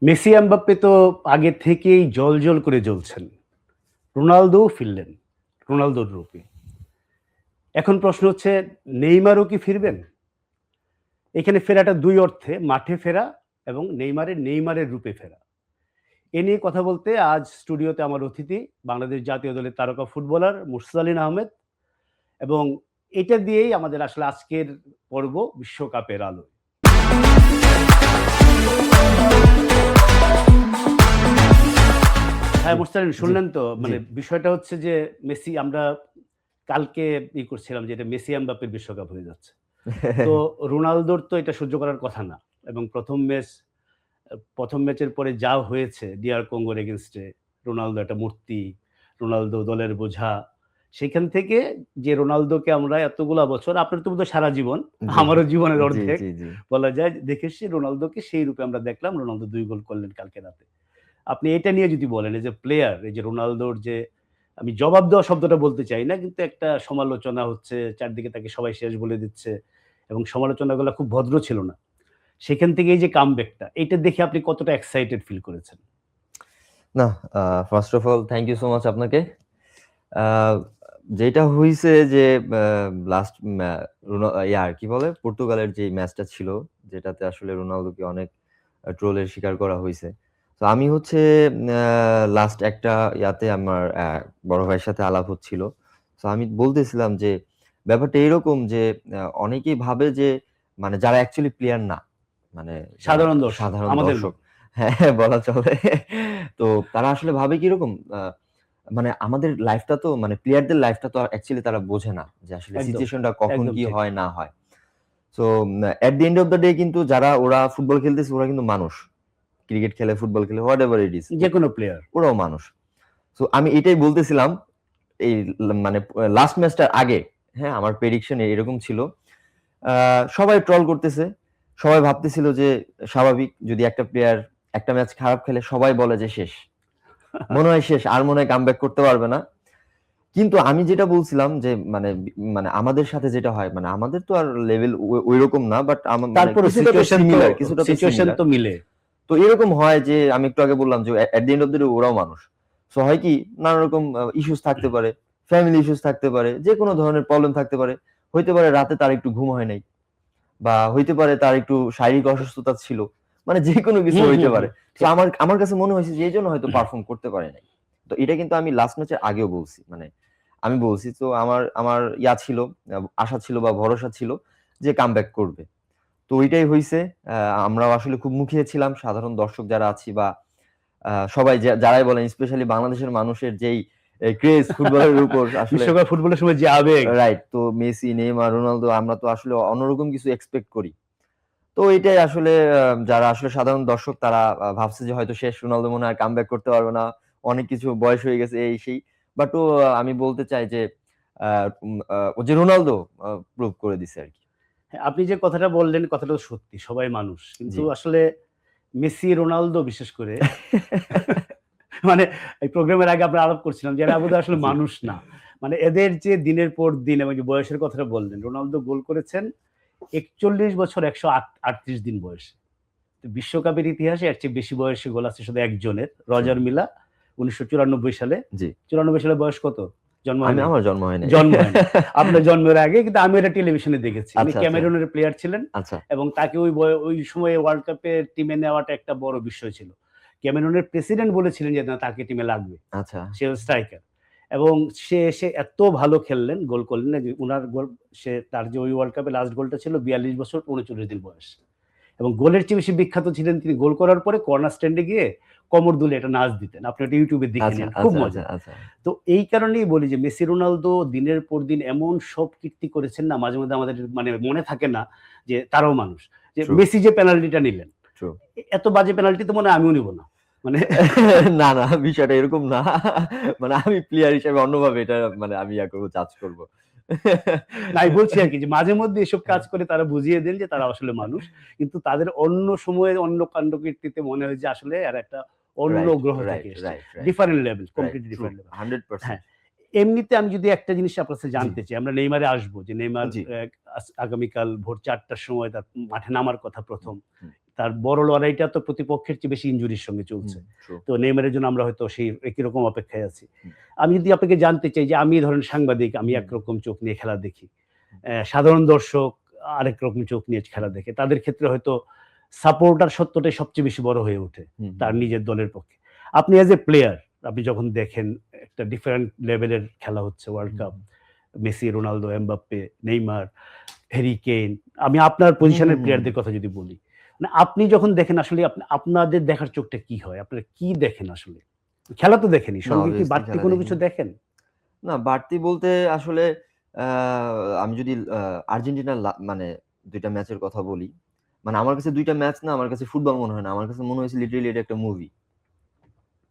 Messi, Mbappe তো আগে থেকেই জ্বলজ্বল করে জ্বলছেন। রোনালদোও ফিরলেন, রোনালদোর রূপে। এখন প্রশ্ন হচ্ছে নেইমারও কি ফিরবেন? এখানে ফেরাটা ২ অর্থে, মাঠে ফেরা এবং নেইমারের রূপে ফেরা। এ নিয়ে কথা বলতে আজ স্টুডিওতে আমার অতিথি বাংলাদেশ জাতীয় দলের তারকা ফুটবলার মুরসালিন আহমেদ এবং এটা দিয়েই আমাদের আসলে আজকের পর্ব বিশ্বকাপের আলো। হ্যাঁ, মুরসালিন জি, শুনলেন তো? জি। মানে বিষয়টা হচ্ছে যে মেসি আমরা কালকে করছিলাম যে এটা মেসি এমবাপ্পের বিশ্বকাপ হয়ে যাচ্ছে। তো রোনালদোর তো এটা সহ্য করার কথা না। এবং ১ম ম্যাচের পরে যা হয়েছে ডিআর কঙ্গোর এগেইনস্টে রোনালদো একটা মূর্তি, রোনালদো দলের বোঝা। সেখান থেকে যে রোনালদোকে আমরা এতগুলা বছর আপনার তো বোধহয় সারা জীবন, জি, আমারও জীবনের জি, অর্ধেক জি, জি। বলা যায় দেখে এসছি রোনালদোকে সেই রূপে আমরা দেখলাম। রোনালদো ২ গোল করলেন কালকে রাতে। আপনি এটা নিয়ে যদি বলেন এই যে প্লেয়ার, এই যে রোনালদোর যে আমি জবাব দেওয়া শব্দটা বলতে চাই না, কিন্তু একটা সমালোচনা হচ্ছে, চারদিকে তাকে সবাই শেষ বলে দিচ্ছে এবং সমালোচনাগুলা খুব ভদ্র ছিল না। সেখান থেকে এই যে কামব্যাকটা, এইটা দেখে আপনি কতটা এক্সাইটেড ফিল করেছেন? না, first of all thank you so much আপনাকে। আ যেটা হইছে যে লাস্ট কি বলে? পর্তুগালের যে ম্যাচটা ছিল, যেটাতে আসলে রোনালদোকে অনেক ট্রোলের শিকার করা হইছে। তো আমি হচ্ছে লাস্ট একটা আমার বড় ভাইয়ের সাথে আলাপ হচ্ছিল। সো আমি বলতেছিলাম যে, ব্যাপারটা এরকম যে অনেকেই ভাবে যে মানে যারা অ্যাকচুয়ালি প্লেয়ার না, মানে যারা সাধারণ দর্শক, সাধারণ আমাদের দর্শক, মতো। হ্যাঁ, বলা চলে। তো তারা আসলে ভাবে কিরকম? মানে আমাদের লাইফটা তো মানে প্লেয়ারদের লাইফটা তো অ্যাকচুয়ালি তারা বোঝে না। যে আসলে একদম, সিচুয়েশনটা কখন একদম কি ঠিক। হয় না হয়। So at the end of the day কিন্তু যারা ওরা ফুটবল খেলতেছে ওরা কিন্তু মানুষ। ক্রিকেট খেলে, ফুটবল খেলে, হোয়াট এভার ইট ইস যেকোনো প্লেয়ার। ওরাও মানুষ। সো আমি এটাই বলতেছিলাম এই মানে লাস্ট ম্যাচটার আগে, হ্যাঁ? আমার প্রেডিকশন এরকম ছিল। আ সবাই ট্রল করতেছে। সবাই ভাবতেছিল যে স্বাভাবিক যদি একটা প্লেয়ার একটা ম্যাচ খারাপ খেলে সবাই বলে যে শেষ। মনে হয় শেষ। আর মনে হয় কামব্যাক করতে পারবে না। কিন্তু আমি যেটা বলছিলাম যে মানে আমাদের সাথে যেটা হয় মানে আমাদের তো আর লেভেল ঐরকম না। বাট মানে তারপরও কিছুটা তো সিচুয়েশন সিমিলার। তো মিলে। তো এরকম হয় যে আমি একটু আগে বললাম যে at the end of the day ওরাও মানুষ। সো হয় কি নানা রকম ইস্যুস থাকতে পারে, ফ্যামিলি ইস্যুস থাকতে পারে, যেকোনো ধরনের প্রবলেম থাকতে পারে। হইতে পারে রাতে তার একটু ঘুম হয় নাই বা হইতে পারে তার একটু শারীরিক অসুস্থতা ছিল। মানে যেকোনো কিছু হুম, হইতে হুম, হুম। পারে। সো ঠিক। আমার আমার কাছে মনে হয়েছে যে এজন্য হয়তো পারফর্ম করতে পারে নাই। তো এটা কিন্তু আমি লাস্ট ম্যাচের আগেও বলছি। মানে আমি বলছি তো আমার আমার ছিল, আশা ছিল বা ভরসা ছিল যে কামব্যাক করবে। তো ওইটাই হইছে। আ আমরাও আসলে খুব মুখিয়ে ছিলাম সাধারণ দর্শক যারা আছি বা সবাই যারাই বলেন স্পেশালি বাংলাদেশের মানুষের যেই ক্রেজ ফুটবলের উপর আসলে বিশ্বকাপ ফুটবলের সময় যে আবেগ। রাইট। তো মেসি, নেইমার, রোনালদো আমরা তো আসলে অন্যরকম কিছু এক্সপেক্ট করি। তো এইটাই আসলে যারা আসলে সাধারণ দর্শক তারা ভাবছে যে হয়তো শেষ, রোনালদো মনে হয় কামব্যাক করতে পারবে না। অনেক কিছু বয়স হয়ে গেছে এই সেই। বাট আমি বলতে চাই যে আ উম আ ও যে রোনালদো প্রুভ করে দিছে আরকি। হ্যাঁ, আপনি যে কথাটা বললেন কথাটাও সত্যি। সবাই মানুষ। কিন্তু জি। আসলে মেসি, রোনালদো বিশেষ করে মানে এই প্রোগ্রামের আগে আমরা আলাপ করছিলাম যে এরা বোধহয় আসলে জি। মানুষ না। মানে এদের যে দিনের পর দিন এবং যে বয়সের কথাটা বললেন, রোনালদো গোল করেছেন ৪১ বছর ১৩৮ দিন বয়সে। তো বিশ্বকাপের ইতিহাসে এর চেয়ে বেশি বয়সী গোল আছে শুধু একজনের, ট্রু। রজার মিলা ১৯৯৪ সালে। জি। ৯৪ সালে বয়স কত? জন্ম হয় নাই? আমার জন্ম হয় নাই। জন্ম হয় নাই। আপনার জন্মের আগে কিন্তু আমি এটা টেলিভিশনে দেখেছি। উনি আচ্ছা, আচ্ছা, ক্যামেরুনের প্লেয়ার ছিলেন আচ্ছা, এবং তাকে ওই সময়ে ওয়ার্ল্ড কাপের টিমে নেওয়াটা একটা বড় বিষয় ছিল। ক্যামেরুনের প্রেসিডেন্ট বলেছিলেন যে, "না, তাকে টিমে লাগবে।" আচ্ছা। সে স্ট্রাইকার এবং সে এত ভালো খেললেন, গোল করলেন যে উনার গোল তার যে ওই ওয়ার্ল্ড কাপে লাস্ট গোলটা ছিল ৪২ বছর ৩৯ দিন বয়স। এবং গোলের চেয়ে বেশি বিখ্যাত ছিলেন তিনি গোল করার পরে কর্নার স্ট্যান্ডে গিয়ে কোমর দুলে একটা নাচ দিতেন। আপনি ওটা YouTube এ দেখে আচ্ছা, নিন। খুব আচ্ছা, আচ্ছা, মজা। আচ্ছা। তো এই কারণেই বলি যে মেসি, রোনালদো দিনের পর দিন এমন সব কীর্তি করেছেন না মাঝে মধ্যে আমাদের মানে মনে থাকে না যে তারাও মানুষ। যে ট্রু, মেসি যে পেনাল্টিটা নিলেন, ট্রু। এত বাজে পেনাল্টি তো মনে হয় আমিও নিব না। মানে না, না, বিষয়টা এরকম না। মানে আমি প্লেয়ার হিসেবে অন্যভাবে এটা মানে আমি করব, জাজ করব। না আমি বলছি আরকি যে মাঝে মধ্যে এসব কাজ হ্যাঁ। করে তারা বুঝিয়ে দেন যে তারা আসলে মানুষ। কিন্তু তাদের অন্য সময়ে অন্য কাণ্ডকীর্তিতে মনে হয় যে আসলে এরা একটা অন্য রাইট, গ্রহ থেকে রাইট, এসছে। Right, right, different level, right. Completely true. Different level. 100%। হ্যাঁ, এমনিতে আমি যদি একটা জিনিস আপনার কাছে জি, জানতে চাই, আমরা নেইমারে আসবো যে নেইমার জি। আগামীকাল ভোর ৪ টার সময় তার মাঠে নামার কথা ১ম। হুম, হুম। তার বড় লড়াইটা তো প্রতিপক্ষের চেয়ে বেশি ইনজুরির সঙ্গে চলছে। তো নেইমারের জন্য আমরা হয়তো সেই একই রকম অপেক্ষায় আছি। আমি যদি আপনাকে জানতে চাই যে আমি ধরেন সাংবাদিক, আমি একরকম চোখ নিয়ে খেলা দেখি। সাধারণ দর্শক আরেক রকম চোখ নিয়ে খেলা দেখে। তাদের ক্ষেত্রে হয়তো সাপোর্টার সত্যটাই সবচেয়ে বেশি বড় হয়ে ওঠে তার নিজের দলের পক্ষে। আপনি অ্যাজ এ প্লেয়ার আপনি যখন দেখেন একটা ডিফারেন্ট লেভেলের খেলা হচ্ছে world cup, Messi, Ronaldo, Mbappe, Neymar, Harry Kane, আমি আপনার পজিশনের প্লেয়ারদের কথা যদি বলি, মানে আপনি যখন দেখেন আসলে আপনাদের দেখার চোখটা কি হয়? আপনারা কি দেখেন আসলে? খেলা তো দেখেনই, সঙ্গে কি বাড়তি কোনো কিছু দেখেন? না, বাড়তি বলতে আসলে আমি যদি আর্জেন্টিনার মানে ২ টা ম্যাচের কথা বলি, মানে আমার কাছে ২ টা ম্যাচ না, আমার কাছে ফুটবল মনে হয় না। আমার কাছে মনে হয়েছে লিটারেলি এটা একটা মুভি।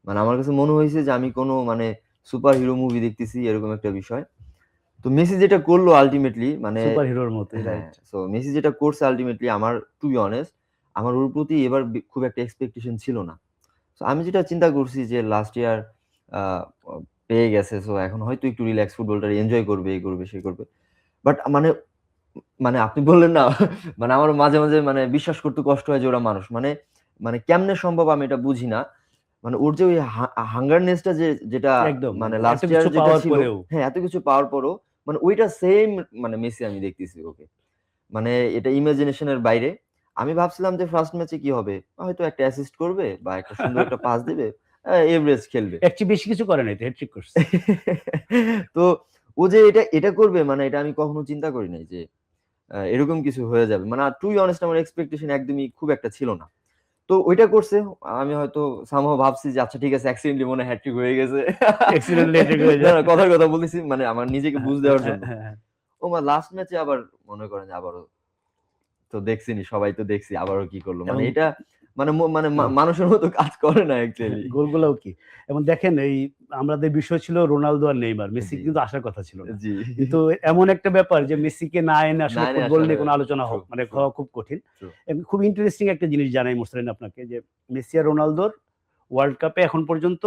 মানে আমার কাছে মনে হয়েছে যে আমি কোনো মানে সুপার হিরো মুভি দেখতেছি, এরকম একটা বিষয়। তো মেসি যেটা করলো আল্টিমেটলি, মানে সুপার হিরোর মতোই, হ্যাঁ, রাইট। সো মেসি যেটা করছে আল্টিমেটলি, আমার টু বি অনেস্ট, আমার ওর প্রতি এবার খুব একটা এক্সপেকটেশন ছিল না। সো আমি যেটা চিন্তা করছি যে লাস্ট ইয়ার আ পেয়ে গেছে, সো এখন হয়তো একটু রিল্যাক্স ফুটবলটা এনজয় করবে, এই করবে, সেই করবে। বাট মানে মানে আপনি বললেন না, মানে আমার মাঝে, মাঝে মানে বিশ্বাস করতে কষ্ট হয় যে ওরা মানুষ। মানে মানে কেমনে সম্ভব আমি এটা বুঝি না। মানে ওর যে ওই হাঙ্গারনেসটা যেটা একদম, মানে একদম। লাস্ট এত ইয়ার কিছু যেটা পাওয়ার ছিল, পরেও। হ্যাঁ, এত কিছু পাওয়ার পরও মানে ওইটা সেম মানে মেসি আমি দেখতেছি ওকে। মানে এটা ইমাজিনেশন এর বাইরে। আমি ভাবছিলাম যে ফার্স্ট ম্যাচে কি হবে? হয়তো একটা অ্যাসিস্ট করবে বা একটা সুন্দর একটা পাস দিবে। এভারেজ খেলবে। এর চেয়ে বেশি কিছু করে নাই তো, হ্যাটট্রিক করছে। তো ও যে এটা করবে, মানে এটা আমি কখনো চিন্তা করি নাই যে এরকম কিছু হয়ে যাবে। মানে টু বি অনেস্ট আমার এক্সপেকটেশন একদমই খুব একটা ছিল না। তো ওইটা করছে। আমি হয়তো সামহাউ ভাবছি যে আচ্ছা ঠিক আছে, অ্যাক্সিডেন্টলি মনে হয় হ্যাট্রিক হয়ে গেছে। অ্যাক্সিডেন্টলি হ্যাট্রিক হয়ে না, যায়। না, কথার কথা বলতেছি মানে আমার নিজেকে বুঝ দেওয়ার হ্যাঁ, জন্য। হ্যাঁ, হ্যাঁ। লাস্ট ম্যাচে আবার মনে করেন যে আবারও তো দেখছিনি, সবাই তো দেখছি আবারও কি করলো। মানে এবং এটা মানে মানে মানুষের মতো কাজ করে না অ্যাকচুয়ালি। গোলগুলোও কি? এবং দেখেন এই আমাদের বিষয় ছিল রোনালদো আর নেইমার। মেসি জি, কিন্তু আসার কথা ছিল না। জি। কিন্তু এমন একটা ব্যাপার যে মেসিকে না এনে আসলে নাইনে ফুটবল আসলে নিয়ে কোনো আলোচনা ট্রু, মানে ট্রু, হওয়া খুব কঠিন। ট্রু। এবং খুব ইন্টারেস্টিং একটা জিনিস জানাই মোসলেন আপনাকে যে মেসি আর রোনালদোর ওয়ার্ল্ড কাপে এখন পর্যন্ত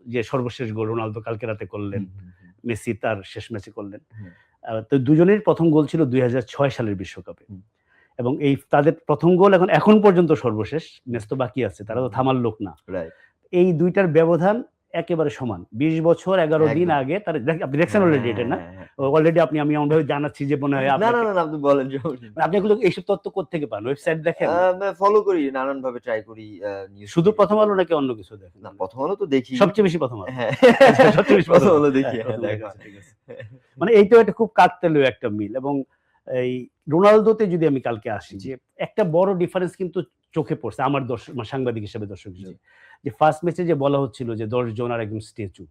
যে সর্বশেষ গোল রোনালদো কালকে রাতে করলেন, হুম, হুম, হুম, মেসি তার শেষ ম্যাচে করলেন। হুম, তো দুজনের ১ম গোল ছিল ২০০৬ সালের বিশ্বকাপে। হুম। এবং এই তাদের ১ম গোল এখন পর্যন্ত সর্বশেষ। ম্যাচ তো বাকি আছে। তারা তো থামার লোক না। রাইট। এই ২ টার ব্যবধান একেবারে সমান। ২০ বছর ১১ দিন একদম। আগে তারা আপনি দেখছেন হ্যাঁ, অলরেডি হ্যাঁ, এটা না? হ্যাঁ, হ্যাঁ। অলরেডি আমি এমনভাবে জানাচ্ছি যে মনে হয় না, না, আপনাকে না, না, আপনি বলেন, সমস্যা নেই। আপনি এগুলো এইসব তথ্য কোত্থেকে পান? ওয়েবসাইট দেখেন? ফলো করি, নানানভাবে ট্রাই করি, নিউজ শুধু ফিড। 'প্রথম আলো' নাকি অন্য কিছু দেখেন? না, 'প্রথম আলো' তো দেখি। সবচেয়ে বেশি 'প্রথম আলো'। হ্যাঁ। আচ্ছা, সবচেয়ে বেশি 'প্রথম 'প্রথম আলো'। আলো' দেখি, হ্যাঁ, হ্যাঁ, 'প্রথম আলো' দেখা আচ্ছা হয়। ঠিক আছে। মানে এইটাও একটা খুব কাকতালীয় একটা মিল এবং এই রোনালদোতে যদি আমি কালকে আসি জি, যে একটা বড় ডিফারেন্স কিন্তু চোখে পড়ছে আমার মানে সাংবাদিক হিসেবে, দর্শক জি। হিসেবে। যে ফার্স্ট ম্যাচে যে বলা হচ্ছিল যে ১০ জন আর একজন স্ট্যাচু।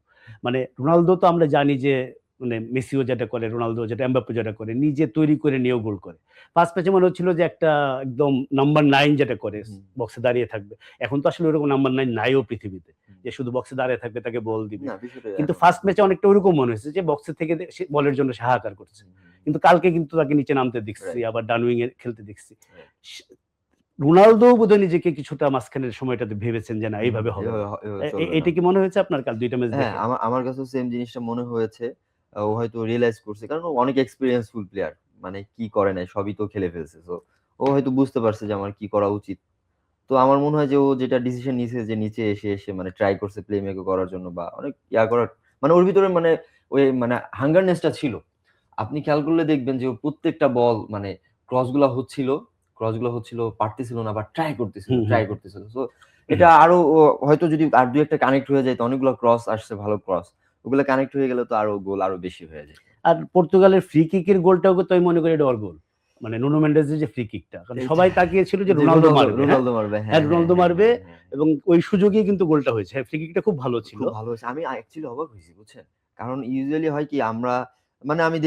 মানে রোনালদো তো আমরা জানি যে মানে মেসিও যেটা করে, রোনালদো যেটা, এমবাপ্পে যেটা করে, নিজে তৈরি করে নিয়েও গোল করে। ফার্স্ট ম্যাচে মনে হচ্ছিল যে একটা একদম নাম্বার ৯ যেটা করে হুম, বক্সে দাঁড়িয়ে থাকবে। এখন তো আসলে ওরকম নাম্বার ৯ নাইও পৃথিবীতে। হুম। যে শুধু বক্সে দাঁড়িয়ে থাকবে, তাকে বল দিবে। না, বিষয়টা কিন্তু এখন ফার্স্ট ম্যাচে অনেকটা ওরকম মনে হয়েছে যে বক্সের থেকে সে বলের জন্য সে হাহাকার করছে। হুম, হুম, কিন্তু কালকে কিন্তু তাকে নিচে নামতে দেখছি, রাইট, আবার ডান উইং এ খেলতে দেখছি। রাইট। সে রোনালদোও বোধহয় নিজেকে কিছুটা মাঝখানের সময়টাতে ভেবেছেন যে না এইভাবে হবে এভাবে না। এভাবে চলবে না। এইটা কি মনে হয়েছে আপনার কাল ২ টা ম্যাচ হ্যাঁ, দেখে? আমার কাছেও সেম জিনিসটা মনে হয়েছে। ও হয়তো রিয়ালাইজ করছে। কারণ ও অনেক এক্সপেরিয়েন্সফুল প্লেয়ার। মানে কি করে নাই সবই তো খেলে ফেলছে। সো ও হয়তো বুঝতে পারছে যে আমার কি করা উচিত। তো আমার মনে হয় যে ও যেটা ডিসিশন নিছে যে নিচে এসে মানে ট্রাই করছে প্লে মেক করার জন্য বা অনেক করার, মানে ওর ভিতরে মানে ওই মানে হাঙ্গারনেসটা ছিল। আপনি খেয়াল করলে দেখবেন যে ও প্রত্যেকটা বল মানে ক্রসগুলা হচ্ছিল, পারতেছিল না বা হুম, হুম, ট্রাই করতেছিল। সো এটা আরো হয়তো যদি আর ২ ১ টা কানেক্ট হয়ে যাইত, অনেকগুলো ক্রস আসছে, ভালো ক্রস। ওগুলা কানেক্ট হয়ে গেলে তো আরো গোল আরো বেশি হয়ে যেত। আর পর্তুগালের ফ্রি কিকের গোলটাও তো আমি মনে করি এটা ওর গোল। মানে নুনো মেন্ডেজের যে ফ্রি কিকটা। কারণ এইটা সবাই তাকিয়েছিল যে যে রোনালদো মারবে, হ্যাঁ? রোনালদো মারবে। হ্যাঁ, হ্যাঁ, হ্যাঁ, রোনালদো হ্যাঁ, মারবে হ্যাঁ, হ্যাঁ। এবং ওই সুযোগেই কিন্তু গোলটা হয়েছে। হ্যাঁ, ফ্রি কিকটা খুব ভালো ছিল। খুব ভালো হইছে। আমি অ্যাকচুয়ালি অবাক হইছি, বুঝছেন? কারণ ইউজুয়ালি হয় কি আমরা মানে আমি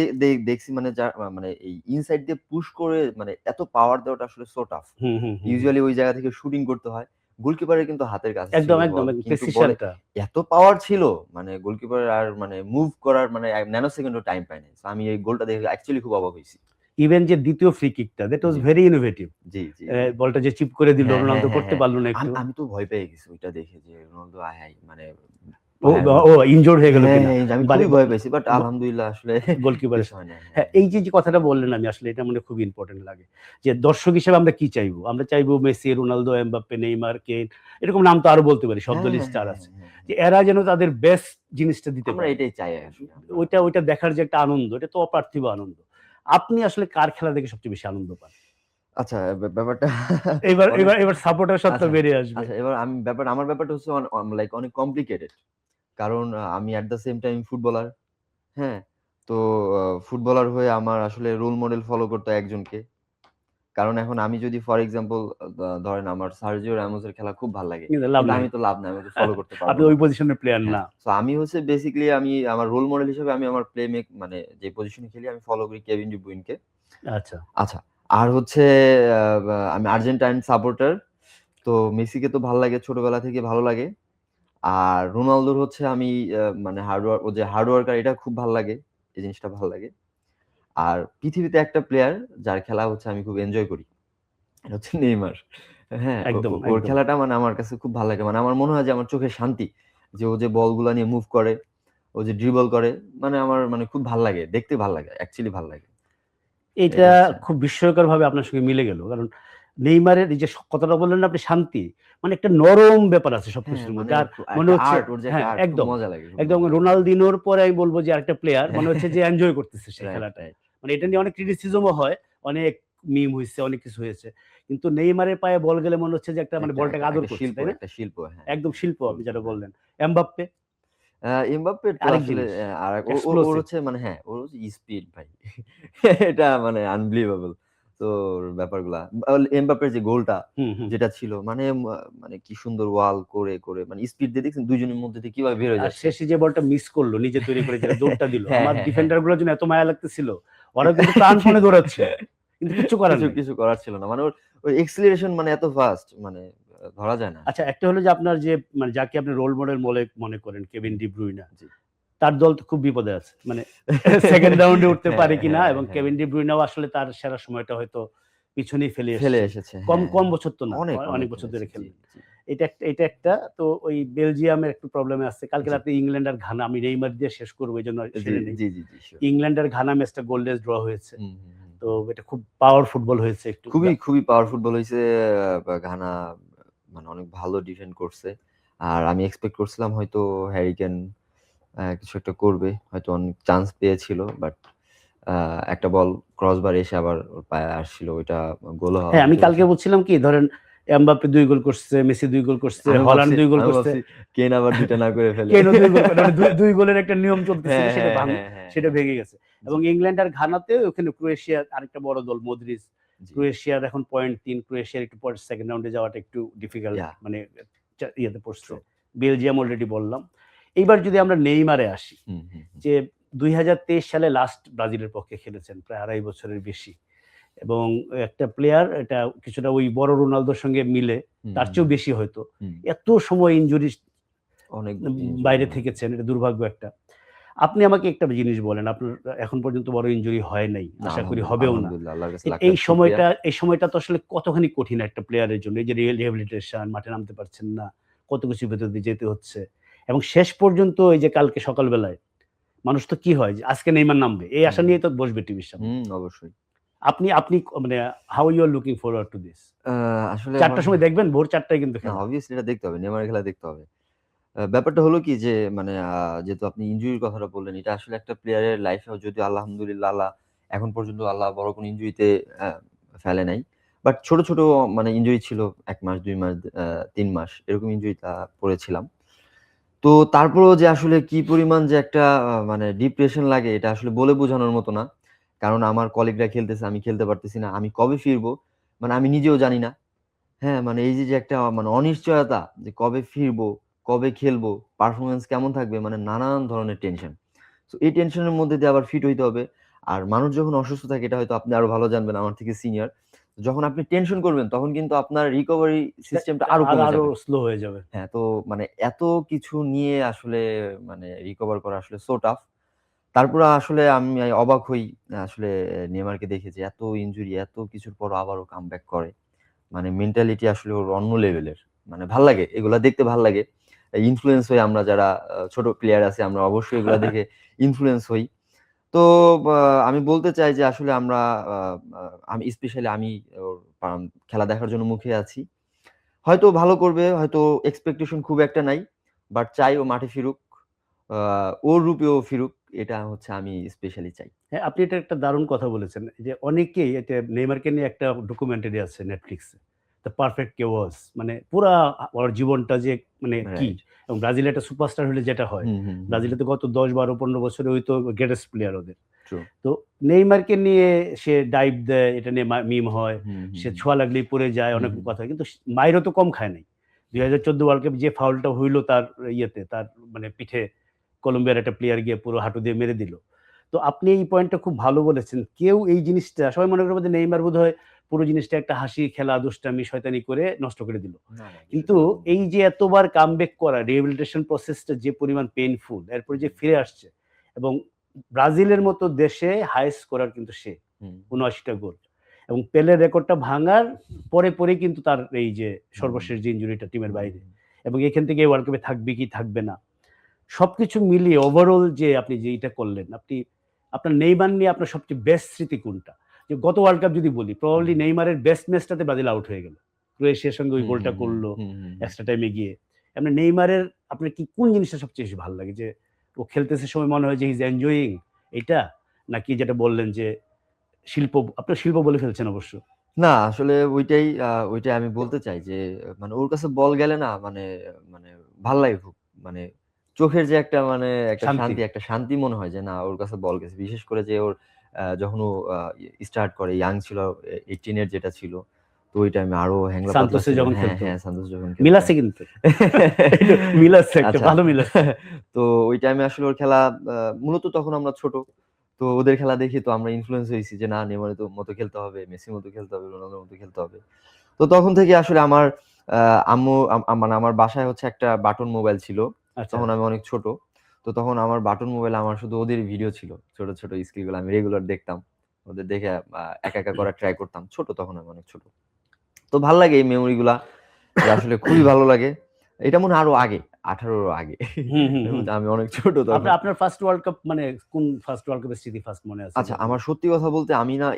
দেখছি মানে মানে এই ইনসাইড দিয়ে পুশ করে মানে এত পাওয়ার দেওয়াটা আসলে সো টাফ। হুম, হুম, হুম, হুম। ইউজুয়ালি ওই জায়গা থেকে শুটিং করতে হয়। গোলকিপারের কিন্তু হাতের কাছে ছিল একদম, একদম, বল। একদম কিন্তু বলে প্রেসিশনটা। এত পাওয়ার ছিল মানে গোলকিপারের আর মানে মুভ করার মানে ১ ন্যানো সেকেন্ডও টাইম পায় নাই। সো আমি এই গোলটা দেখে অ্যাকচুয়ালি খুব অবাক হইছি। ইভেন যে ২য় ফ্রি কিকটা দ্যাট ওয়াজ জি, ভেরি ইনোভেটিভ। জি, জি, জি। বলটা যে চিপ করে দিল, হ্যাঁ, হ্যাঁ, রোনালদো হ্যাঁ, করতে হ্যাঁ। পারল না একটু। আমি তো ভয় পেয়ে গেছি ওইটা দেখে যে রোনালদো আয় হায়! মানে ও ইনজোর্ড হয়ে গেল কিনা, হ্যাঁ, আমি খুবই ভয় পেয়েছি, বাট আলহামদুলিল্লাহ আসলে গোলকিপারের। কিছু হয় না। হ্যাঁ, এই যে কথাটা বললেন, আমি আসলে এটা মনে খুব ইম্পর্টেন্ট লাগে যে দর্শক হিসেবে আমরা কি চাইবো? আমরা চাইবো Messi, Ronaldo, Mbappe, Neymar, Kane, এরকম নাম তো আরো বলতে পারি, সব দলের স্টার আছে, যে এরা যেন তাদের বেস্ট জিনিসটা দিতে আমরা পারে। এটাই চাই আসলে। ওইটা দেখার যে একটা আনন্দ, এটা তো অপার্থিব আনন্দ। আপনি আসলে কার খেলা দেখে সবচেয়ে বেশি আনন্দ পান? আচ্ছা, ব্যাপারটা এবার অনেক এবার এবার সাপোর্টার সত্তা আচ্ছা, বেরিয়ে আসবে। আচ্ছা, এবার আমার ব্যাপারটা হচ্ছে লাইক অনেক কমপ্লিকেটেড। কারণ আমি at the same time footballer. হ্যাঁ? তো ফুটবলার হয়ে আমার আসলে রোল মডেল ফলো করতে হয় একজনকে। কারণ এখন আমি যদি ফর এক্সাম্পল ধরেন আমার সার্জিও রামোসের খেলা খুব ভাল লাগে। কিন্তু লাভ কিন্তু নাই। আমি তো লাভ নাই। আমি তো ফলো করতে পারব আপনি না। ওই পজিশনের প্লেয়ার হ্যাঁ। না। সো আমি হচ্ছে বেসিক্যালি আমি আমার রোল মডেল হিসেবে আমি আমার মানে যে পজিশনে খেলি আমি ফলো করি কেভিন ডি ব্রুইনকে। আচ্ছা। আচ্ছা। আর হচ্ছে আমি আর্জেন্টাইন সাপোর্টার। তো মেসিকে তো ভাল লাগে, ছোটবেলা থেকে ভালো লাগে। আর রোনালদোর হচ্ছে আমি মানে ও যে হার্ড ওয়ার্কার এটা খুব ভাল লাগে। এই জিনিসটা ভাল লাগে। আর পৃথিবীতে একটা প্লেয়ার যার খেলা হচ্ছে আমি খুব এনজয় করি। এটা হচ্ছে নেইমার। হ্যাঁ, একদম, ওর একদম। খেলাটা মানে আমার কাছে খুব ভাল লাগে। মানে আমার মনে হয় যে আমার চোখের শান্তি। যে ও যে বলগুলা নিয়ে মুভ করে, ও যে ড্রিবল করে, মানে আমার মানে খুব ভাল লাগে। দেখতে ভাল লাগে। অ্যাকচুয়ালি ভাল লাগে। এটা এটা হচ্ছে খুব বিস্ময়করভাবে আপনার সঙ্গে মিলে গেল। কারণ নেইমারের এই যে কথাটা বললেন না আপনি, শান্তি, মানে একটা নরম ব্যাপার আছে হ্যাঁ, সবকিছুর মানে মধ্যে। আর মনে একটা হচ্ছে, আর্ট, ওর যে একটা হ্যাঁ, আর্ট খুব একদম, মজা লাগে, খুব একদম মজা লাগে। রোনালদিনোর পরে আমি বলব যে আরেকটা প্লেয়ার মনে হচ্ছে যে এনজয় করতেছে সেই রাইট, খেলাটা। রাইট। মানে এটা নিয়ে অনেক ক্রিটিসিজমও হয়, অনেক মিম হইছে, অনেক কিছু হয়েছে। কিন্তু নেইমারের পায়ে বল গেলে মনে হচ্ছে যে একটা মানে একটা বলটাকে একটা আদর একটা করছে, শিল্প, তাই না? একটা শিল্প। হ্যাঁ, একদম শিল্প, ফুল, আপনি ফুল, যেটা হ্যাঁ। বললেন। এমবাপ্পে এমবাপ্পের তো আরেক আসলে জিনিস, আরেক ওর এক্সপ্লোসিভ। হচ্ছে মানে হ্যাঁ, ওর হচ্ছে স্পিড ভাই। এটা মানে আনবিলিভেবল। তো ওর ব্যাপারগুলা। এমবাপ্পের যে গোলটা হুম, হুম। যেটা ছিল মানে মানে কি সুন্দর ওয়াল করে মানে স্পিড দিয়ে দেখছেন ২ জনের মধ্যে দিয়ে কিভাবে বের হয়ে আর যাচ্ছে। শেষে যে বলটা মিস করলো, নিজে তৈরি করে যেটা দৌড়টা দিল, হ্যাঁ, আমার হ্যাঁ, হ্যাঁ। ডিফেন্ডার গুলোর জন্য এত মায়া লাগতেছিল। ওরা কিন্তু প্রাণপণে দৌড়াচ্ছিল। কিন্তু কিচ্ছু করার নাই। কিছু করার ছিল না। মানে ওর এক্সিলারেশন মানে এত ফাস্ট মানে ধরা যায় না আচ্ছা, আসলে। একটা হলো যে আপনার যে মানে যাকে আপনি রোল মডেল মনে করেন, কেভিন হুম, ডি ব্রুইনা। জি। তার দল তো খুব বিপদে আছে। মানে সেকেন্ড রাউন্ডে উঠতে হ্যাঁ, পারে কিনা, হ্যাঁ, এবং হ্যাঁ। কেভিন ডি ব্রুইনাও আসলে তার সেরা সময়টা হয়তো পিছনেই ফেলে ফেলে এসেছেন। এসেছে। কম হ্যাঁ, কম হ্যাঁ। বছর তো না। অনেক অনেক বছর ধরে খেলেছে। জি, খেললেন। জি, এটা একটা। তো ওই বেলজিয়ামের একটু প্রবলেমে আছে। কালকে জি। রাতে ইংল্যান্ড আর ঘানা, আমি নেইমার দিয়ে শেষ করব এজন্য জি, সেরে নেই। জি, জি, জি, সিউর। ইংল্যান্ড আর ঘানা ম্যাচটা গোললেস ড্র হয়েছে। হুম, হুম, হুম, তো হুম। এটা খুব পাওয়ার ফুটবল হয়েছে একটু। খুবই পাওয়ারফুল বল হইছে। ঘানা মানে অনেক ভালো ডিফেন্ড করছে। আর আমি এক্সপেক্ট করছিলাম হয়তো হ্যারি কেন কিছু একটা করবে। হয়তো অনেক চান্স পেয়েছিল। বাট আ একটা বল ক্রসবার এসে আবার ওর পায়ে আসছিল। ওইটা গোলও হওয়ার হ্যাঁ, আমি সুযোগ কালকে আছে। বলছিলাম কি, ধরেন এমবাপ্পে ২ গোল করছে, মেসি ২ গোল করছে, হল্যান্ড ২ গোল আমি করছে। ভাবছি কেন আবার ২ টা না করে ফেলে। কেনও ২ গোল করে, মানে ২ গোলের একটা নিয়ম চলতেছিল, হ্যাঁ, সেটা হ্যাঁ, হ্যাঁ, হ্যাঁ, সেটা হ্যাঁ। ভেঙে গেছে। এবং জি, ইংল্যান্ড আর ঘানাতে ওখানে ক্রোয়েশিয়ার আরেকটা বড় দল মদ্রিজ। জি। ক্রোয়েশিয়ার এখন পয়েন্ট ৩, ক্রোয়েশিয়ার একটু পরে সেকেন্ড রাউন্ডে যাওয়াটা একটু ডিফিকাল্ট, ইয়াহ মানে ইয়েতে পড়ছে। ট্রু। বেলজিয়াম অলরেডি বললাম। এইবার যদি আমরা নেইমারে আসি, হুম, হুম, হুম। যে ২০২৩ সালে লাস্ট ব্রাজিলের পক্ষে খেলেছেন, প্রায় ২.৫ বছরের বেশি। এবং একটা প্লেয়ার, এটা কিছুটা ওই বড় রোনালদোর সঙ্গে মিলে, হুম, তার হুম, চেয়েও হুম। বেশি হয়তো। হুম। এত সময় ইনজুরি অনেক ইনজুরি বাইরে অনেক। থেকেছেন, এটা দুর্ভাগ্য একটা। আপনি আমাকে একটা জিনিস বলেন, আপনার এখন পর্যন্ত বড় ইনজুরি হয় নাই। না আশা করি আলহামদুলিল্লাহ, হবেও না। আলহামদুলিল্লাহ আল্লাহর কাছে লাখ, এই লাখ শুকরিয়া। সময়টা তো আসলে কতখানি কঠিন একটা প্লেয়ারের জন্য। এই যে রিহ্যাবিলিটেশন, মাঠে নামতে পারছেন না, কত কিছুর ভেতর দিয়ে যেতে হচ্ছে। এবং শেষ পর্যন্ত এই যে কালকে সকালবেলায় মানুষ তো কি হয় যে আজকে নেইমার নামবে, এই আশা হুম, নিয়েই তো বসবে টিভির সামনে। হুম, অবশ্যই। আপনি আপনি মানে how you are looking forward to this? আ আসলে ৪ টার সময় দেখবেন, ভোর ৪ টায় কিন্তু না খেলা। অবভিয়াসলি এটা দেখতে হবে। নেইমারের খেলা দেখতে হবে। ব্যাপারটা হলো কি যে মানে যেহেতু আপনি ইনজুরির কথাটা বললেন, এটা আসলে একটা প্লেয়ারের লাইফেও যদিও আলহামদুলিল্লাহ এখন পর্যন্ত আল্লাহ বড় কোনো ইনজুরিতে আ ফেলে নাই। বাট ছোট মানে ইনজুরি ছিল ১ মাস, ২ মাস, ৩ মাস এরকম ইনজুরিতে পড়েছিলাম। তো তারপরেও যে আসলে কি পরিমাণ যে একটা মানে ডিপ্রেশন লাগে এটা আসলে বলে বোঝানোর মতো না। কারণ আমার কলিগরা খেলতেছে, আমি খেলতে পারতেছি না। আমি কবে ফিরবো? মানে আমি নিজেও জানি না। হ্যাঁ, মানে এই যে একটা মানে অনিশ্চয়তা যে কবে ফিরবো, কবে খেলবো, পারফরম্যান্স কেমন থাকবে মানে নানান ধরনের টেনশন। সো এই টেনশনের মধ্যে দিয়ে আবার ফিট হইতে হবে। আর মানুষ যখন অসুস্থ থাকে এটা হয়তো আপনি আরো ভালো জানবেন আমার থেকে সিনিয়র। যখন আপনি টেনশন করবেন তখন কিন্তু আপনার রিকভারি সিস্টেমটা আরো কমে আরো যাবে। স্লো হয়ে যাবে। হ্যাঁ, তো মানে এত কিছু নিয়ে আসলে মানে রিকভার করা আসলে সো টাফ। তারপরে আসলে আমি অবাক হই আসলে নেইমারকে দেখে যে এত ইনজুরি, এত কিছুর পরও আবারও কামব্যাক করে। মানে মেন্টালিটি আসলে ওর অন্য লেভেলের। মানে ভাল লাগে। এগুলা দেখতে ভাল লাগে। ইনফ্লুয়েন্স হই, আমরা যারা ছোট প্লেয়ার আছি আমরা অবশ্যই এগুলো দেখে ইনফ্লুয়েন্স হই। তো আমি বলতে চাই যে আসলে আমরা আমি স্পেশালি আমি ওর খেলা দেখার জন্য মুখিয়ে আছি। হয়তো ভালো করবে, হয়তো এক্সপেকটেশন খুব একটা নাই, বাট চাই ও মাঠে ফিরুক, ওর রূপে ও ফিরুক, এটা হচ্ছে আমি স্পেশালি চাই। হ্যাঁ, আপনি এটা একটা দারুণ কথা বলেছেন যে অনেকেই এটা নেইমারকে নিয়ে একটা ডকুমেন্টারি আছে নেটফ্লিক্সে, দ্য পারফেক্ট কেওয়াস, মানে পুরা ওর জীবনটা যে মানে কি, রাইট। এবং ব্রাজিলে একটা সুপারস্টার হলে যেটা হয়, হুম। ব্রাজিলে তো গত 10, 12, 15 বছরে ওই তো গ্রেটেস্ট প্লেয়ার ওদের। ট্রু। তো নেইমারকে নিয়ে সে ডাইভ দেয়, এটা নিয়ে মিম হয়, সে হুম। ছোঁয়া লাগলেই পড়ে যায়, অনেক হুম। কথা হয়। কিন্তু মাইরও তো কম খায় নাই। 2014 ওয়ার্ল্ড কাপ যে ফাউলটা হইল তার ইয়েতে, তার মানে পিঠে কলম্বিয়ার একটা প্লেয়ার গিয়ে পুরো হাঁটু দিয়ে মেরে দিল। তো আপনি এই পয়েন্টটা খুব ভালো বলেছেন। কেউ এই জিনিসটা সবাই মনে করবে যে নেইমার বোধহয় পুরো জিনিসটা একটা হাসি, খেলা, দুষ্টামি, শয়তানি করে নষ্ট করে দিল। না, না, কিন্তু এই যে এতবার কামব্যাক করা, রিহ্যাবিলিটেশন প্রসেসটা যে পরিমাণ পেইনফুল, এরপরে যে ফিরে আসছে এবং ব্রাজিলের মতো দেশে হাইয়েস্ট স্কোরার কিন্তু সে, ৭৯টা গোল। এবং পেলের রেকর্ডটা ভাঙার পরে কিন্তু তার এই যে সর্বশেষ যে ইনজুরিটা টিমের বাইরে, এবং এখান থেকে ওয়ার্ল্ড কাপে থাকবে কি থাকবে না, সবকিছু মিলিয়ে ওভারঅল যে আপনি যে এটা করলেন, আপনার নেইমার নিয়ে আপনার সবচেয়ে বেস্ট স্মৃতি কোনটা? যে গত ওয়ার্ল্ড কাপ যদি বলি, প্রবাবলি নেইমারের বেস্ট ম্যাচটাতে ব্রাজিল আউট হয়ে গেল। ক্রোয়েশিয়ার সঙ্গে ওই গোলটা করলো এক্সট্রা টাইমে গিয়ে। এমনি নেইমারের আপনার কি কোন জিনিসটা সবচেয়ে বেশি ভালো লাগে? যে ও খেলতেছে সময় মনে হয় যে হি ইজ এনজয়িং এইটা? নাকি যেটা বললেন যে আপনার শিল্প বলে ফেলছেন অবশ্য। না, আসলে ওইটাই আমি বলতে চাই যে মানে ওর কাছে বল গেলে না মানে মানে ভাল লাগে খুব। মানে চোখের যে একটা শান্তি। শান্তি, একটা শান্তি মনে হয় যে না ওর কাছে বল গেছে। বিশেষ করে যে ওর যখন ও স্টার্ট করে, ইয়াং ছিল, 18 এর যেটা ছিল। তো ওই টাইমে আরো হ্যাংলা পাতলা সান্তোসে ছিল। যখন হ্যাঁ, খেলতো। হ্যাঁ, সান্তোস যখন খেলতো। মিলাছে কিন্তু। মিলাচ্ছে একটা আচ্ছা। ভালো মিলাচ্ছে। তো ওই টাইমে আসলে ওর খেলা মূলত তখন আমরা ছোট। তো ওদের খেলা দেখে তো আমরা ইনফ্লুয়েন্স হইছি যে না নেইমারের মতো খেলতে হবে, মেসির মতো খেলতে হবে, রোনালদোর মতো খেলতে হবে। তো তখন থেকে আসলে আমার আম্মু মানে আমার বাসায় হচ্ছে একটা বাটন মোবাইল ছিল। আচ্ছা। তখন আমি অনেক ছোট। তো তখন আমার বাটন মোবাইলে আমার শুধু ওদের ভিডিও ছিল। ছোট স্কিল গুলো আমি রেগুলার দেখতাম। ওদের দেখে একা করার ট্রাই করতাম। ছোট তখন আমি অনেক ছোট। তো ভাল লাগে এই মেমোরি গুলা, যে আসলে খুবই ভালো লাগে। এটা মনে হয় আরো আগে, 18 র আগে। হুম। আমি অনেক ছোট তখন। আপনার ফার্স্ট ওয়ার্ল্ড কাপ মানে কোন ফার্স্ট ওয়ার্ল্ড কাপের স্মৃতি ফার্স্ট মনে আছে? আচ্ছা, আমার সত্যি কথা বলতে আমি না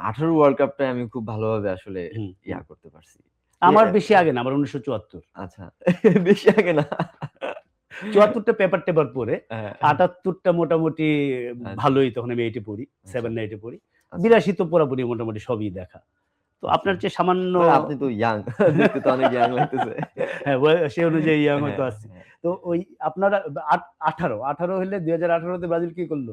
18 ওয়ার্ল্ড কাপটাই আমি খুব ভালোভাবে আসলে হুম। করতে পারছি। আমার বেশি আগে না, আমার 1974। আচ্ছা। বেশি আগে না। ৭৪ টা পেপার-টেপার পড়ে, হ্যাঁ, ৭৮ টা মোটামুটি আচ্ছা, ভালোই, তখন আমি 8 এ পড়ি, আচ্ছা, 7 না 8 এ পড়ি। আচ্ছা, ৮২ তো পুরাপুরি মোটামুটি সবই দেখা। তো আচ্ছা। আপনার চেয়ে সামান্য আপনি তো ইয়াং। দেখতে তো অনেক ইয়াং লাগতেছে। হ্যাঁ, সে অনুযায়ী ইয়াং হ্যাঁ, হয়তো আছি। হ্যাঁ। তো ওই আপনারা 18 হইলে ২০১৮ তে ব্রাজিল কি করল?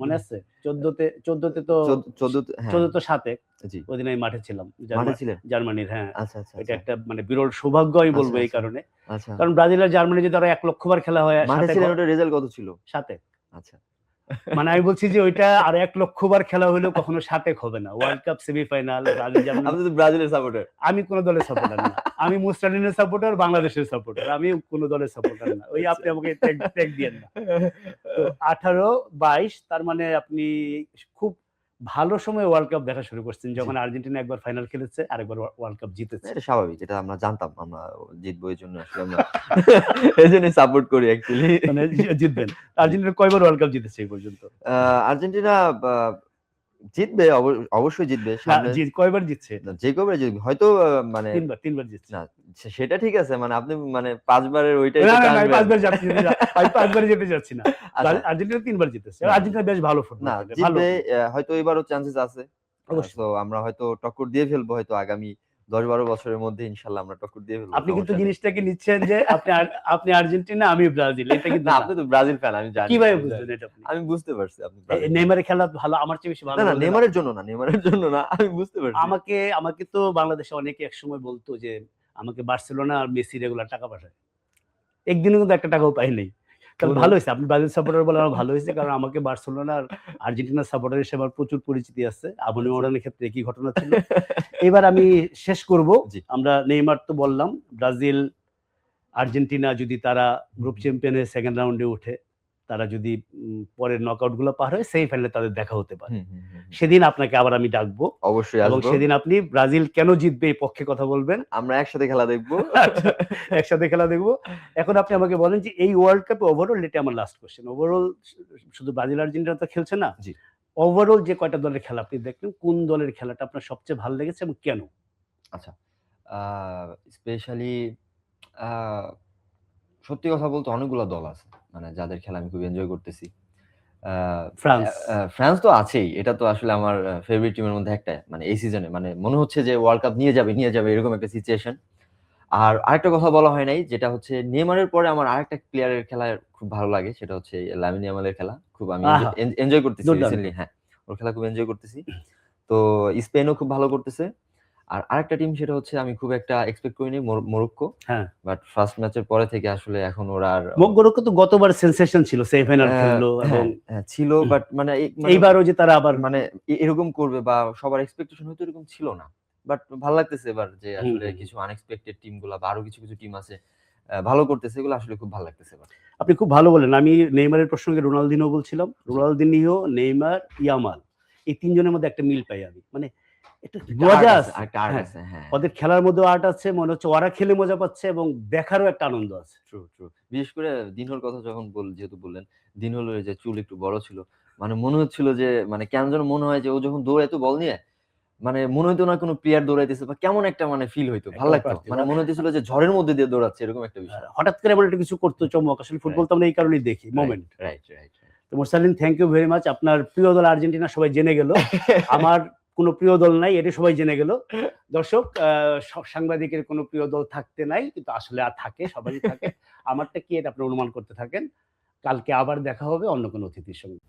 মনে আছে? ১৪ তে তো 14 হ্যাঁ, ১৪ তো ৭-১ জি। ওইদিন আমি মাঠে ছিলাম। মাঠে ছিলেন? জার্মানির, হ্যাঁ। আচ্ছা, আচ্ছা, এটা আচ্ছা। একটা মানে বিরল সৌভাগ্য আমি বলব আচ্ছা, এই আচ্ছা, কারণে। আচ্ছা। কারণ ব্রাজিল আর জার্মানি যদি আরো ১,০০,০০০ বার খেলা হয় মাঠে ৭-১ ছিলেন, ওটার রেজাল্ট কত ছিল? ৭-১। আচ্ছা। মানে আমি বলছি যে ওইটা আর ১,০০,০০০ বার খেলা হইলেও কখনো ৭-১ হবে না। World cup semifinal Brazil Germany. আপনি তো ব্রাজিলের সাপোর্টার। আমি কোন দলের সাপোর্টার না। আমি মুস্তাফিজের সাপোর্টার, বাংলাদেশের সাপোর্টার। আমি কোন দলের সাপোর্টার না। ওই আপনি আমাকে ট্যাগ দিয়েন না। তো ১৮-২২ তার মানে আপনি খুব ভালো সময়ে ওয়ার্ল্ড কাপ দেখা শুরু করছেন। জি। যখন আর্জেন্টিনা একবার ফাইনাল খেলেছে, আরেকবার ওয়ার্ল্ড কাপ জিতেছে। এটা স্বাভাবিক। এটা আমরা জানতাম। আমরা জিতবো এজন্য আসলে আমরা এজন্যই সাপোর্ট করি অ্যাকচুয়ালি। মানে জিতবেন। জি। আর্জেন্টিনা কয়বার ওয়ার্ল্ড কাপ জিতেছে এই পর্যন্ত? আ আর্জেন্টিনা বা জিতবে, অবশ্যই জিতবে। না, সামনে কয়বার জিতছে এটা? যে কবে জিতবে হয়তো মানে ৩ বার জিতছে। না, সেটা ঠিক আছে। মানে আপনি মানে ৫ বারের ওইটাই তো না, আমি টানবেন। ৫ বার যাচ্ছি না। আমি ৫ বারে যেতে চাচ্ছি না। আচ্ছা, আর্জেন্টিনা ৩ বার জিতেছে। না, আর্জেন্টিনা বেশ ভালো ফুটবল না খেলে। ভালো। জিতবে, হয়তো এবারও চান্সেস আছে। অবশ্যই। সো আমরা হয়তো টক্কর দিয়ে ফেলবো হয়তো আগামী ১০-১২ বছরের মধ্যে ইনশাআল্লাহ আমরা টক্কর দিয়ে ফেলবো। আপনি কিন্তু সমস্যা নেই। জিনিসটাকে নিচ্ছেন যে আপনি আর্জেন্টিনা, আমি ব্রাজিল। এটা কিন্তু না, না। আপনি তো ব্রাজিল ফ্যান আমি জানি। কিভাবে আমি বুঝলেন জানি। এটা আপনি? আমি বুঝতে পারছি আপনি ব্রাজিল ফ্যান। নেইমারের খেলা ভালো, আমার চেয়ে বেশি ভালো না, বললেন নেইমারের আপনি। জন্য না, নেইমারের জন্য না। আমি বুঝতে পারছি। আমাকে তো বাংলাদেশে অনেকে একসময় বলতো যে আমাকে বার্সেলোনা আর মেসি রেগুলার টাকা পাঠায়। একদিনও কিন্তু একটা টাকাও পাই নাই। তাহলে কোন ভালো হইছে। আপনি ব্রাজিল সাপোর্টার বলে আমার ভালো হইছে। কারণ আমাকে বার্সেলোনা আর আর্জেন্টিনার সাপোর্টার হিসেবে আমার প্রচুর পরিচিতি আছে। আবু মোহামেডানের ক্ষেত্রে একই ঘটনা ছিল। এবার আমি শেষ করব। জি। আমরা নেইমার তো বললাম। ব্রাজিল, আর্জেন্টিনা যদি তারা গ্রুপ চ্যাম্পিয়ন হয়ে 2nd রাউন্ডে উঠে, তারা যদি পরের নকআউটগুলো পার হয় সেমিফাইনালে তাদের দেখা হতে পারে। হুম, হুম, হুম, হুম। সেদিন আপনাকে আবার আমি ডাকবো অবশ্যই এবং আসবো। সেদিন আপনি ব্রাজিল কেন জিতবে এই পক্ষে কথা বলবেন। আমরা একসাথে খেলা দেখবো। আচ্ছা, একসাথে খেলা দেখব। এখন আপনি আমাকে বলেন যে এই ওয়ার্ল্ড কাপে ওভারঅল, এটা আমার লাস্ট কোয়েশ্চেন। ওভারঅল শুধু ব্রাজিল আর্জেন্টিনা তো খেলছে না। জি। ওভারঅল যে কয়টা দলের খেলা আপনি দেখলেন, কোন দলের খেলাটা আপনার সবচেয়ে ভালো লেগেছে এবং কেন? আচ্ছা। আ স্পেশালি আ সত্যি কথা বলতে অনেকগুলা দল আছে। মানে যাদের খেলা আমি খুব এনজয় করতেছি। আ ফ্রান্স। ফ্রান্স তো আছেই। এটা তো আসলে আমার ফেভারিট টিমের মধ্যে একটা। মানে এই সিজনে মানে মনে হচ্ছে যে ওয়ার্ল্ড কাপ নিয়ে যাবে, নিয়ে যাবে এরকম একটা সিচুয়েশন। আর আরেকটা কথা বলা হয় নাই, যেটা হচ্ছে নেইমারের পরে আমার আরেকটা প্লেয়ারের খেলা খুব ভালো লাগে। সেটা হচ্ছে লামিন ইয়ামালের খেলা। খুব আমি আহা! এনজয় করতেছি দুর্দান্ত। রিসেন্টলি, হ্যাঁ। ওর খেলা খুব এনজয় করতেছি। তো স্পেনও খুব ভালো করতেছে। আর আরেকটা টিম, সেটা হচ্ছে আমি খুব একটা এক্সপেক্ট করিনি, মরক্কো। হ্যাঁ। বাট ফার্স্ট ম্যাচের পরে থেকে আসলে এখন ওরা আর মগ্গরোক্কো তো গতবার সেনসেশন ছিল, সেমিফাইনাল খেললো এবং হ্যাঁ, হ্যাঁ ছিল, বাট মানে এইবারও যে তারা আবার মানে এরকম করবে বা সবার এক্সপেকটেশন হয়তো এরকম ছিল না। বাট ভাল লাগতেছে এবার যে হুম, আসলে হুম। কিছু আনএক্সপেক্টেড টিম গুলা বা আরো কিছু, কিছু টিম আছে ভালো করতেছে। এগুলো আসলে খুব ভাল লাগতেছে এবার। আপনি খুব ভালো বললেন। আমি নেইমারের প্রসঙ্গে রোনালদিনহো বলছিলাম। রোনালদিনহো, নেইমার, ইয়ামাল এই ৩ জনের মধ্যে একটা মিল পাই আমি। মানে একটু একটা আর্ট মজা আছে, আছে। একটা আর্ট হ্যাঁ, আছে। হ্যাঁ, ওদের খেলার মধ্যেও আর্ট আছে। মনে হচ্ছে ওরা খেলে মজা পাচ্ছে এবং দেখারও একটা আনন্দ আছে। True, true. বিশেষ করে দিনহোর কথা যখন যেহেতু বললেন, দিনহোর যে চুল একটু বড় ছিল। মানে মনে হচ্ছিল যে মানে কেন যেন মনে হয় যে ও যখন দৌড়াইতো বল নিয়ে, মানে মনে হইতো না কোন প্লেয়ার দৌড়াইতেছে বা কেমন একটা মানে ফিল হইতো। ভাল একটা ব্যাপার লাগতো। আছে। মানে মনে হইতেছিল যে ঝড়ের মধ্যে দিয়ে দৌড়াচ্ছে, এরকম একটা বিষয়। হঠাৎ করে এমন একটা কিছু করতো চমক। আসলে ফুটবল রাইট, তো আমরা এই কারণেই দেখি, right, moment. Right, right, right. তো Morsalin, thank you very much. আপনার প্রিয় দল আর্জেন্টিনা সবাই জেনে গেল। আমার কোনো প্রিয় দল নাই, এটা সবাই জেনে গেল। দর্শক, সাংবাদিকের কোনো প্রিয় দল থাকতে নাই, কিন্তু আসলে থাকে, সবারই থাকে। আমারটা কি এটা আপনি অনুমান করতে থাকেন। কালকে আবার দেখা হবে অন্য কোনো অতিথির সঙ্গে।